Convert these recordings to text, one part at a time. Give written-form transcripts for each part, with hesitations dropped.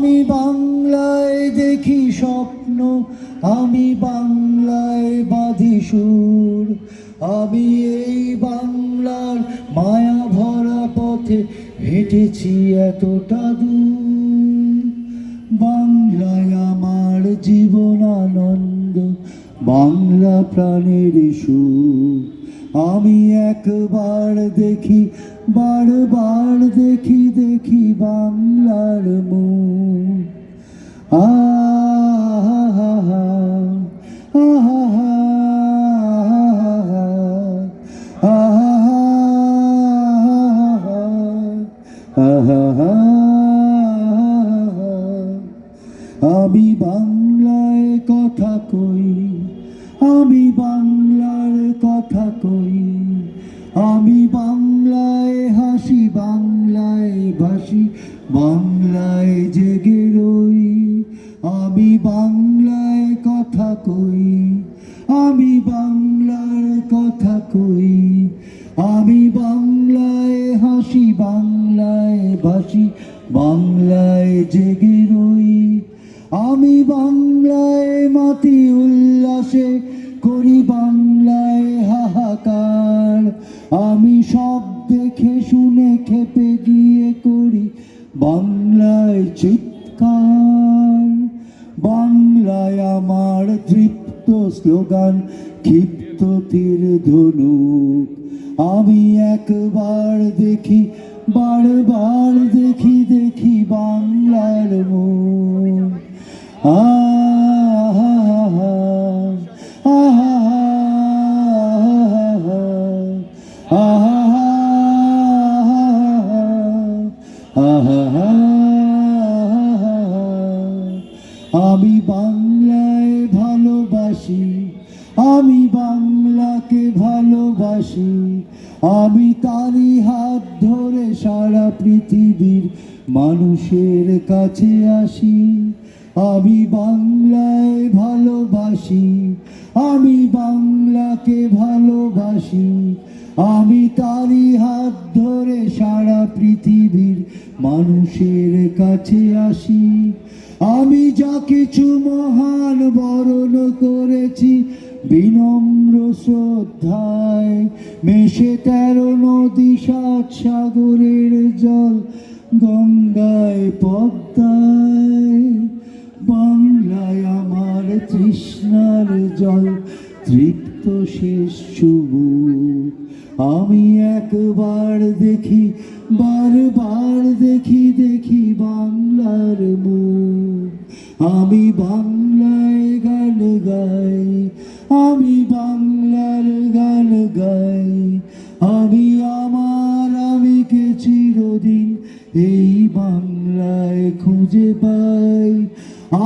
আমি বাংলায় দেখি স্বপ্ন, আমি বাংলায় বাঁধি সুর। আমি এই বাংলার মায়া ভরা পথে হেঁটেছি এতটা দূর। বাংলায় আমার জীবন আনন্দ, বাংলা প্রাণের সুর। আমি একবার দেখি, বারবার দেখি, দেখি বাংলার মুখ। আহা আহা আমি বাংলায় কথা কই, আমি বাংলার কথা কই। আমি বাংলায় হাসি, বাংলায় ভাসি, বাংলায় জেগে রই। আমি বাংলায় কথা কই, আমি বাংলার কথা কই। আমি বাংলায় হাসি, বাংলায় ভাসি, বাংলায় জেগে রই। আমি বাংলায় মাতি উল্লাসে করি, বাংলায় হাহাকার। আমি সব দেখে শুনে খেপে গিয়ে করি বাংলায় চিৎকার। বাংলায় আমার তৃপ্ত স্লোগান, ক্ষিপ্ত তীর ধনুক। আমি একবার দেখি, বারবার দেখি, দেখি বাংলার মুখ। আহা আহা আহা। আমি বাংলায় ভালোবাসি, আমি বাংলাকে ভালোবাসি। আমি তারই হাত ধরে সারা পৃথিবীর মানুষের কাছে আসি। আমি বাংলায় ভালোবাসি, আমি বাংলাকে ভালোবাসি। আমি তারই হাত ধরে সারা পৃথিবীর মানুষের কাছে আসি। আমি যা কিছু মহান বরণ করেছি বিনম্র শ্রদ্ধায়, মেশে 13 নদী 7 সাগরের জল, গঙ্গায় পদ্মায়। বাংলায় আমার তৃষ্ণার জল, তৃপ্ত শেষ চুমুক। আমি একবার দেখি, বারবার দেখি, দেখি বাংলার মুখ। আমি বাংলায় গান গাই, আমি বাংলার গান গাই। আমি আমার আমিকে চিরদিন এই বাংলায় খুঁজে পাই।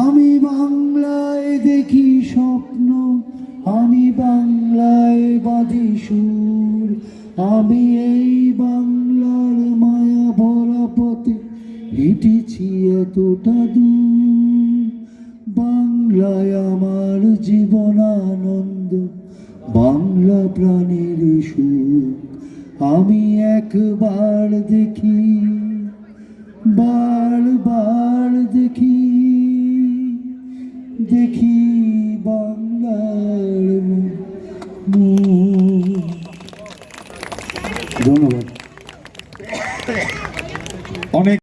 আমি বাংলায় দেখি স্বপ্ন, আমি বাংলায় বাঁধি সুর। আমি এই বাংলার মায়া ভরা পথে হেঁটেছি এতটা দূর। বাংলায় আমার জীবন আনন্দ, বাংলা প্রাণের সুখ। আমি একবার দেখি, বারবার দেখি, দেখি বাংলার মুখ। ধন্যবাদ। অনেক